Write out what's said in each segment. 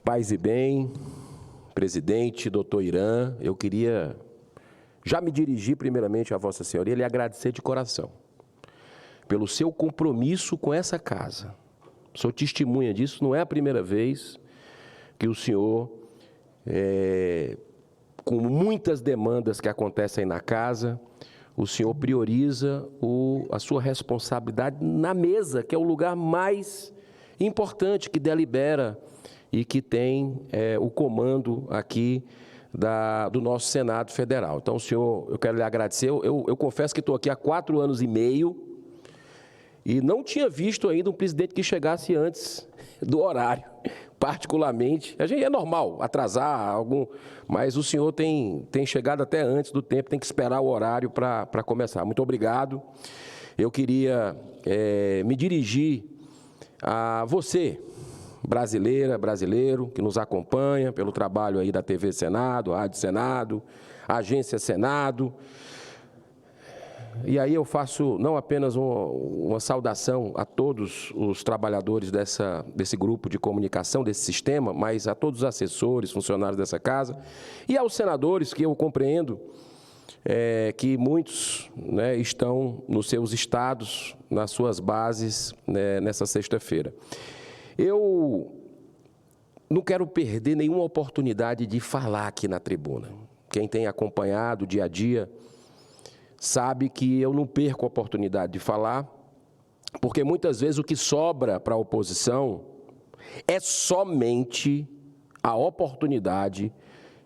Paz e bem, presidente, doutor Irã, eu queria já me dirigir primeiramente a Vossa Senhoria e lhe agradecer de coração pelo seu compromisso com essa casa. Sou testemunha disso, não é a primeira vez que o senhor, com muitas demandas que acontecem na casa, o senhor prioriza a sua responsabilidade na mesa, que é o lugar mais importante, que delibera e que tem o comando aqui do nosso Senado Federal. Então, senhor, eu quero lhe agradecer. Eu confesso que estou aqui há 4 anos e meio e não tinha visto ainda um presidente que chegasse antes do horário, particularmente. A gente é normal atrasar algum, mas o senhor tem chegado até antes do tempo, tem que esperar o horário para começar. Muito obrigado. Eu queria me dirigir a você, brasileira, brasileiro, que nos acompanha pelo trabalho aí da TV Senado, Rádio Senado, Agência Senado. E aí eu faço não apenas uma saudação a todos os trabalhadores desse grupo de comunicação, desse sistema, mas a todos os assessores, funcionários dessa casa, e aos senadores, que eu compreendo que muitos estão nos seus estados, nas suas bases, nessa sexta-feira. Eu não quero perder nenhuma oportunidade de falar aqui na tribuna. Quem tem acompanhado o dia a dia sabe que eu não perco a oportunidade de falar, porque muitas vezes o que sobra para a oposição é somente a oportunidade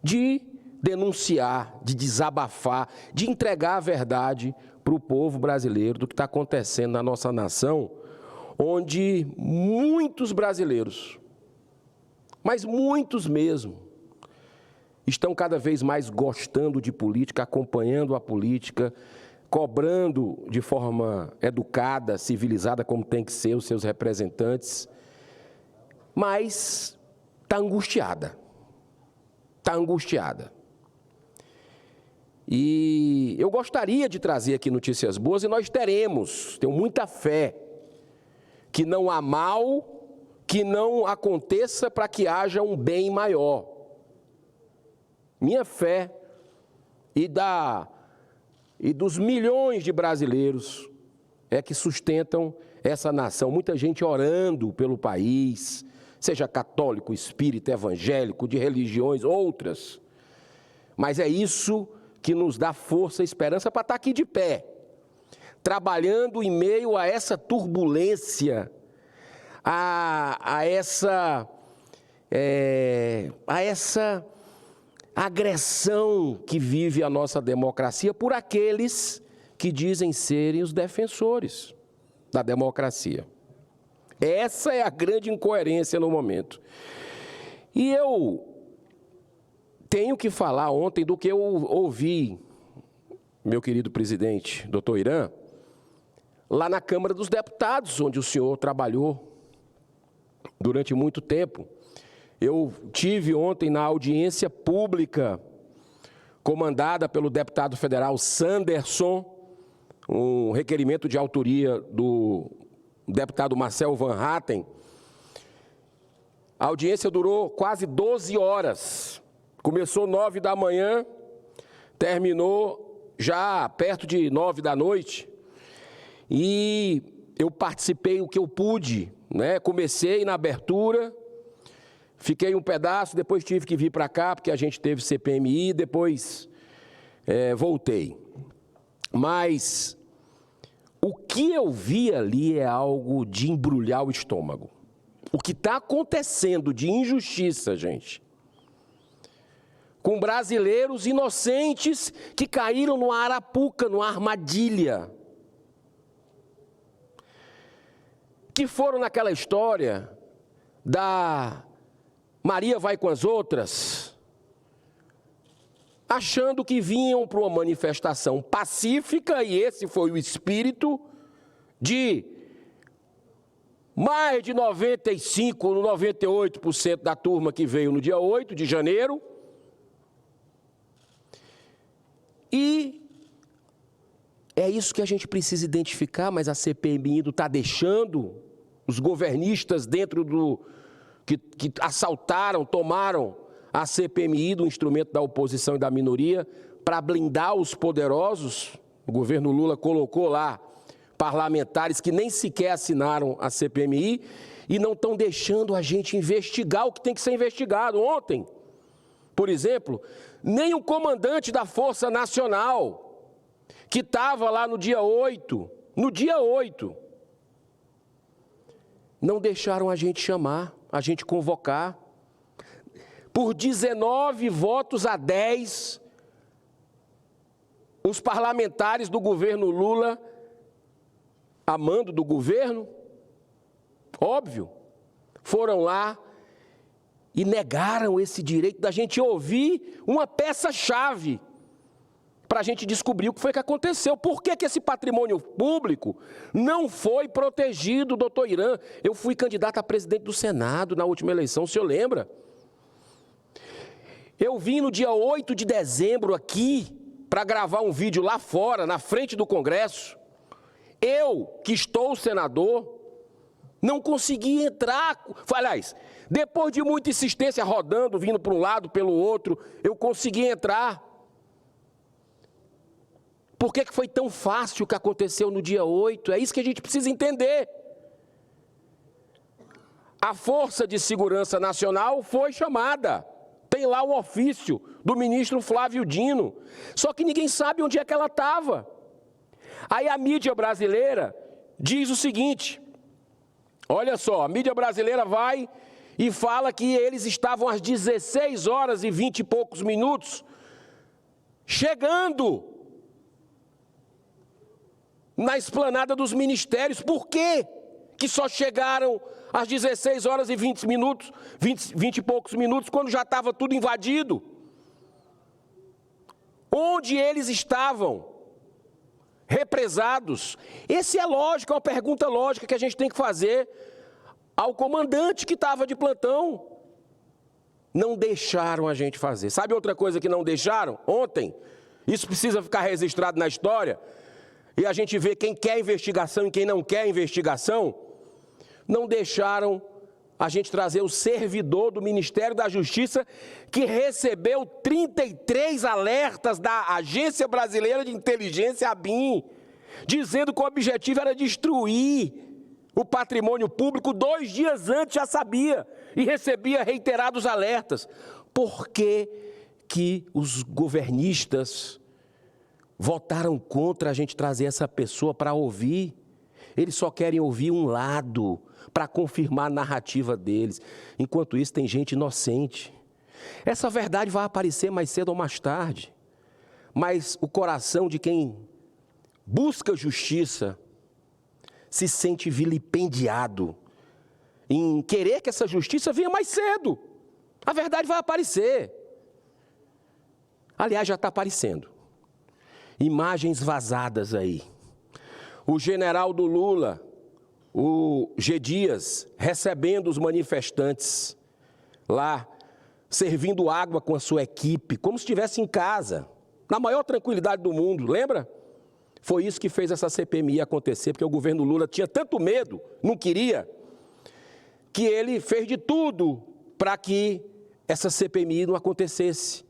de denunciar, de desabafar, de entregar a verdade para o povo brasileiro do que está acontecendo na nossa nação, onde muitos brasileiros, mas muitos mesmo, estão cada vez mais gostando de política, acompanhando a política, cobrando de forma educada, civilizada, como tem que ser os seus representantes, mas está angustiada. Está angustiada. E eu gostaria de trazer aqui notícias boas, e nós teremos, tenho muita fé, que não há mal que não aconteça para que haja um bem maior. Minha fé e dos milhões de brasileiros é que sustentam essa nação. Muita gente orando pelo país, seja católico, espírita, evangélico, de religiões, outras. Mas é isso que nos dá força e esperança para estar aqui de pé, trabalhando em meio a essa turbulência, a essa agressão que vive a nossa democracia por aqueles que dizem serem os defensores da democracia. Essa é a grande incoerência no momento. E eu tenho que falar ontem do que eu ouvi, meu querido presidente, doutor Irã, lá na Câmara dos Deputados, onde o senhor trabalhou durante muito tempo. Eu tive ontem na audiência pública, comandada pelo deputado federal Sanderson, um requerimento de autoria do deputado Marcel Van Hatten. A audiência durou quase 12 horas. Começou 9 da manhã, terminou já perto de 9 da noite. E eu participei o que eu pude, comecei na abertura, fiquei um pedaço, depois tive que vir para cá, porque a gente teve CPMI, depois voltei. Mas o que eu vi ali é algo de embrulhar o estômago. O que está acontecendo de injustiça, gente, com brasileiros inocentes que caíram numa arapuca, numa armadilha, que foram naquela história da Maria vai com as outras, achando que vinham para uma manifestação pacífica, e esse foi o espírito de mais de 95%, 98% da turma que veio no dia 8 de janeiro, e é isso que a gente precisa identificar, mas a CPMI está deixando os governistas dentro que assaltaram, tomaram a CPMI do instrumento da oposição e da minoria para blindar os poderosos. O governo Lula colocou lá parlamentares que nem sequer assinaram a CPMI e não estão deixando a gente investigar o que tem que ser investigado. Ontem, por exemplo, nem o comandante da Força Nacional, que estava lá no dia 8, não deixaram a gente chamar, a gente convocar. Por 19 votos a 10, os parlamentares do governo Lula, a mando do governo, óbvio, foram lá e negaram esse direito da gente ouvir uma peça-chave para a gente descobrir o que foi que aconteceu. Por que esse patrimônio público não foi protegido, doutor Irã? Eu fui candidato a presidente do Senado na última eleição, o senhor lembra? Eu vim no dia 8 de dezembro aqui para gravar um vídeo lá fora, na frente do Congresso. Eu, que estou senador, não consegui entrar. Aliás, depois de muita insistência rodando, vindo para um lado, pelo outro, eu consegui entrar. Por que foi tão fácil o que aconteceu no dia 8? É isso que a gente precisa entender. A Força de Segurança Nacional foi chamada. Tem lá o ofício do ministro Flávio Dino. Só que ninguém sabe onde é que ela estava. Aí a mídia brasileira diz o seguinte, olha só, a mídia brasileira vai e fala que eles estavam às 16 horas e 20 e poucos minutos chegando na esplanada dos ministérios. Por quê que só chegaram às 16 horas e 20 minutos, 20 e poucos minutos, quando já estava tudo invadido? Onde eles estavam? Represados? Esse é lógico, é uma pergunta lógica que a gente tem que fazer ao comandante que estava de plantão. Não deixaram a gente fazer. Sabe outra coisa que não deixaram? Ontem, isso precisa ficar registrado na história, e a gente vê quem quer investigação e quem não quer investigação. Não deixaram a gente trazer o servidor do Ministério da Justiça, que recebeu 33 alertas da Agência Brasileira de Inteligência, ABIN, dizendo que o objetivo era destruir o patrimônio público. 2 dias antes já sabia e recebia reiterados alertas. Por que os governistas votaram contra a gente trazer essa pessoa para ouvir? Eles só querem ouvir um lado, para confirmar a narrativa deles. Enquanto isso, tem gente inocente. Essa verdade vai aparecer mais cedo ou mais tarde. Mas o coração de quem busca justiça se sente vilipendiado em querer que essa justiça venha mais cedo. A verdade vai aparecer. Aliás, já está aparecendo. Imagens vazadas aí. O general do Lula, o G. Dias, recebendo os manifestantes lá, servindo água com a sua equipe, como se estivesse em casa, na maior tranquilidade do mundo, lembra? Foi isso que fez essa CPMI acontecer, porque o governo Lula tinha tanto medo, não queria, que ele fez de tudo para que essa CPMI não acontecesse.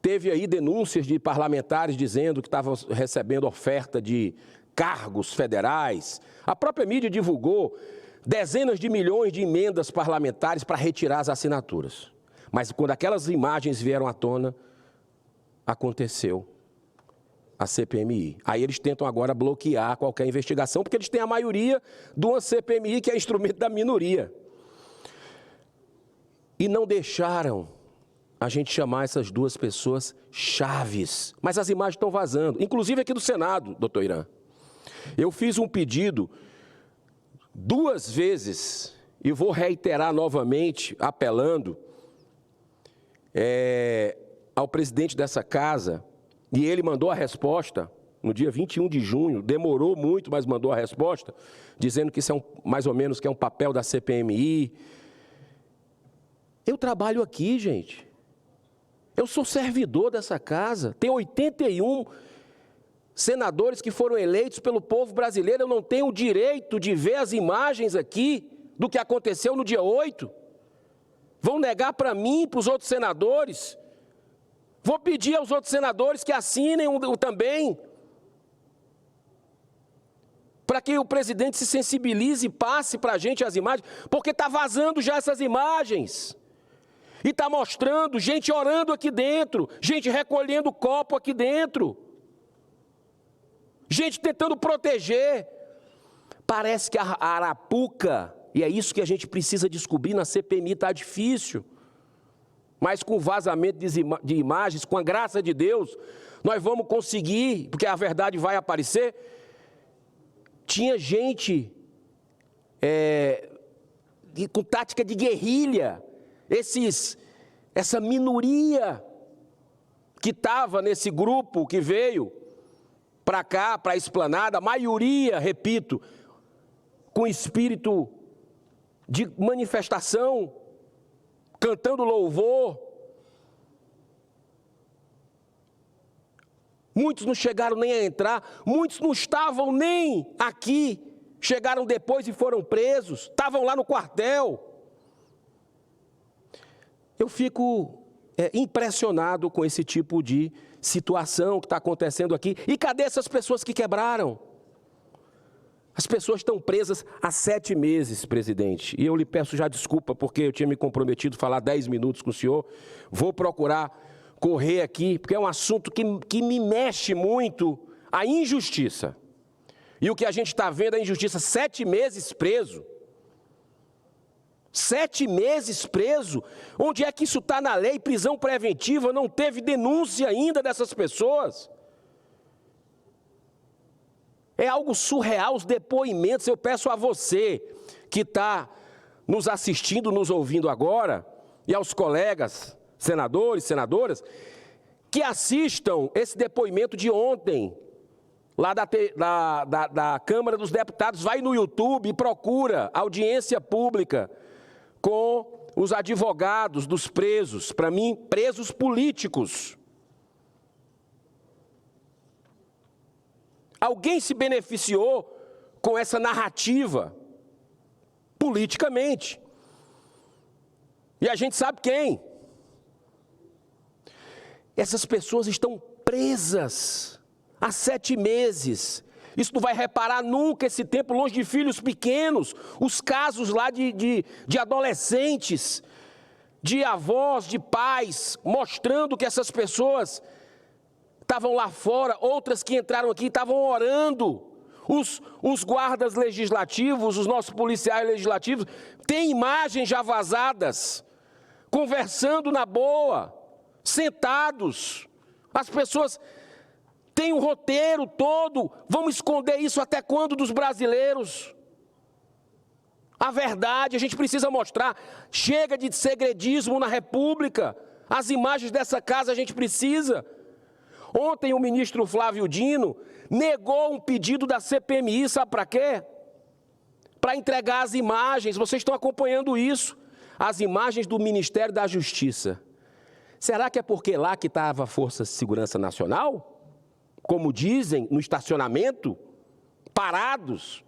Teve aí denúncias de parlamentares dizendo que estavam recebendo oferta de cargos federais. A própria mídia divulgou dezenas de milhões de emendas parlamentares para retirar as assinaturas. Mas quando aquelas imagens vieram à tona, aconteceu a CPMI. Aí eles tentam agora bloquear qualquer investigação, porque eles têm a maioria de uma CPMI que é instrumento da minoria. E não deixaram a gente chamar essas duas pessoas chaves. Mas as imagens estão vazando, inclusive aqui do Senado, doutor Irã. Eu fiz um pedido 2 vezes, e vou reiterar novamente, apelando ao presidente dessa casa, e ele mandou a resposta no dia 21 de junho, demorou muito, mas mandou a resposta, dizendo que isso é mais ou menos que é um papel da CPMI. Eu trabalho aqui, gente. Eu sou servidor dessa casa. Tem 81 senadores que foram eleitos pelo povo brasileiro. Eu não tenho o direito de ver as imagens aqui do que aconteceu no dia 8? Vão negar para mim e para os outros senadores. Vou pedir aos outros senadores que assinem também, para que o presidente se sensibilize e passe para a gente as imagens, porque está vazando já essas imagens. E está mostrando gente orando aqui dentro, gente recolhendo copo aqui dentro, gente tentando proteger. Parece que a arapuca, e é isso que a gente precisa descobrir na CPMI, está difícil. Mas com o vazamento de imagens, com a graça de Deus, nós vamos conseguir, porque a verdade vai aparecer. Tinha gente com tática de guerrilha, essa minoria que estava nesse grupo que veio para cá, para a esplanada, a maioria, repito, com espírito de manifestação, cantando louvor. Muitos não chegaram nem a entrar, muitos não estavam nem aqui, chegaram depois e foram presos, estavam lá no quartel. Eu fico impressionado com esse tipo de situação que está acontecendo aqui. E cadê essas pessoas que quebraram? As pessoas estão presas há 7 meses, presidente. E eu lhe peço já desculpa, porque eu tinha me comprometido a falar 10 minutos com o senhor. Vou procurar correr aqui, porque é um assunto que me mexe muito, a injustiça. E o que a gente está vendo é a injustiça. 7 meses preso. 7 meses preso. Onde é que isso está na lei? Prisão preventiva, não teve denúncia ainda dessas pessoas. É algo surreal os depoimentos. Eu peço a você que está nos assistindo, nos ouvindo agora, e aos colegas senadores, senadoras, que assistam esse depoimento de ontem, lá da Câmara dos Deputados. Vai no YouTube e procura audiência pública com os advogados dos presos, para mim, presos políticos. Alguém se beneficiou com essa narrativa, politicamente. E a gente sabe quem. Essas pessoas estão presas há 7 meses. Isso não vai reparar nunca esse tempo, longe de filhos pequenos. Os casos lá de adolescentes, de avós, de pais, mostrando que essas pessoas estavam lá fora, outras que entraram aqui estavam orando. Os guardas legislativos, os nossos policiais legislativos, têm imagens já vazadas, conversando na boa, sentados. As pessoas têm um roteiro todo. Vamos esconder isso até quando dos brasileiros? A verdade, a gente precisa mostrar. Chega de segredismo na República. As imagens dessa casa a gente precisa. Ontem o ministro Flávio Dino negou um pedido da CPMI, sabe para quê? Para entregar as imagens, vocês estão acompanhando isso, as imagens do Ministério da Justiça. Será que é porque lá que estava a Força de Segurança Nacional? Como dizem, no estacionamento, parados,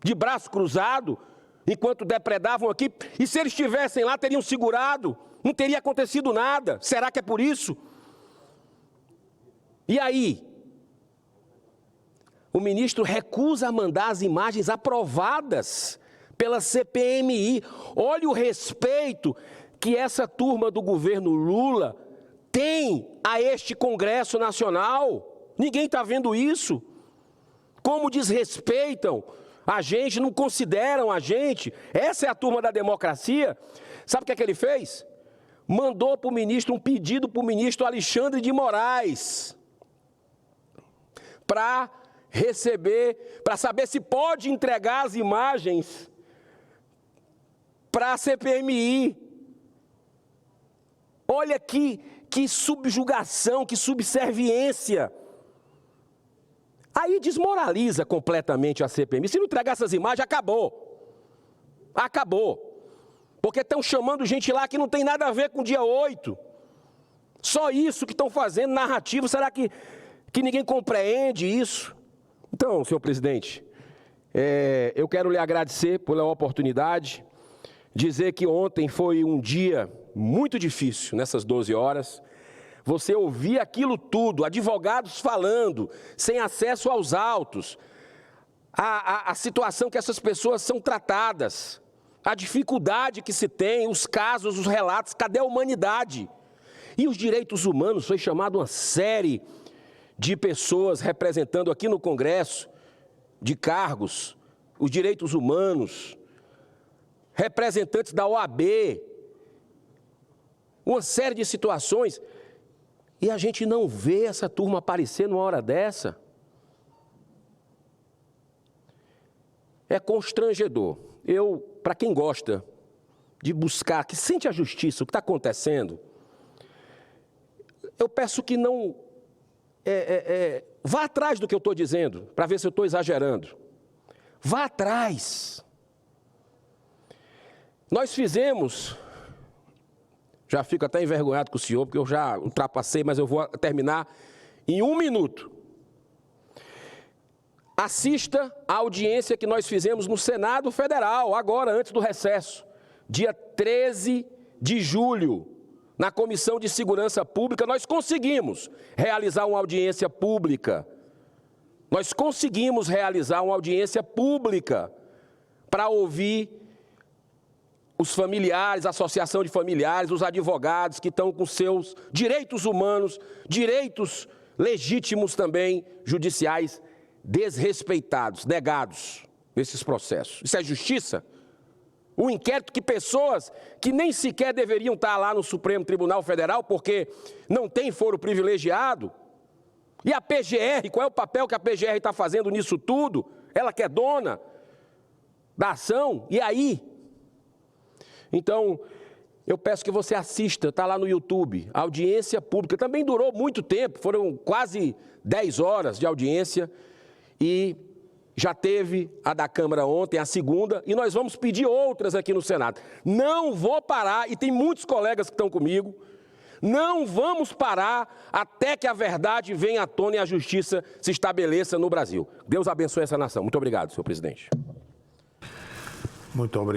de braço cruzado, enquanto depredavam aqui, e se eles estivessem lá, teriam segurado, não teria acontecido nada. Será que é por isso? E aí, o ministro recusa mandar as imagens aprovadas pela CPMI. Olha o respeito que essa turma do governo Lula tem a este Congresso Nacional. Ninguém está vendo isso. Como desrespeitam a gente, não consideram a gente. Essa é a turma da democracia. Sabe o que é que ele fez? Mandou para o ministro um pedido para o ministro Alexandre de Moraes, para receber, para saber se pode entregar as imagens para a CPMI. Olha que subjugação, que subserviência. Aí desmoraliza completamente a CPMI. Se não entregar essas imagens, acabou. Acabou. Porque estão chamando gente lá que não tem nada a ver com o dia 8. Só isso que estão fazendo, narrativo. Será que ninguém compreende isso? Então, senhor presidente, eu quero lhe agradecer pela oportunidade. dizer que ontem foi um dia muito difícil, nessas 12 horas. Você ouvir aquilo tudo, advogados falando, sem acesso aos autos, a situação que essas pessoas são tratadas, a dificuldade que se tem, os casos, os relatos, cadê a humanidade? E os direitos humanos, foi chamado uma série de pessoas representando aqui no Congresso, de cargos, os direitos humanos, representantes da OAB, uma série de situações, e a gente não vê essa turma aparecer numa hora dessa. É constrangedor. Para quem gosta de buscar, que sente a justiça, o que está acontecendo, eu peço que não vá atrás do que eu estou dizendo, para ver se eu estou exagerando. Vá atrás. Nós fizemos, já fico até envergonhado com o senhor, porque eu já ultrapassei, mas eu vou terminar em 1 minuto. Assista à audiência que nós fizemos no Senado Federal, agora, antes do recesso, dia 13 de julho, na Comissão de Segurança Pública, nós conseguimos realizar uma audiência pública. Nós conseguimos realizar uma audiência pública para ouvir os familiares, a associação de familiares, os advogados que estão com seus direitos humanos, direitos legítimos também, judiciais, desrespeitados, negados nesses processos. Isso é justiça? Um inquérito que pessoas que nem sequer deveriam estar lá no Supremo Tribunal Federal porque não tem foro privilegiado. E a PGR, qual é o papel que a PGR está fazendo nisso tudo? Ela que é dona da ação, e aí? Então, eu peço que você assista, está lá no YouTube, a audiência pública. Também durou muito tempo, foram quase 10 horas de audiência, e já teve a da Câmara ontem, a segunda, e nós vamos pedir outras aqui no Senado. Não vou parar, e tem muitos colegas que estão comigo, não vamos parar até que a verdade venha à tona e a justiça se estabeleça no Brasil. Deus abençoe essa nação. Muito obrigado, senhor presidente. Muito obrigado.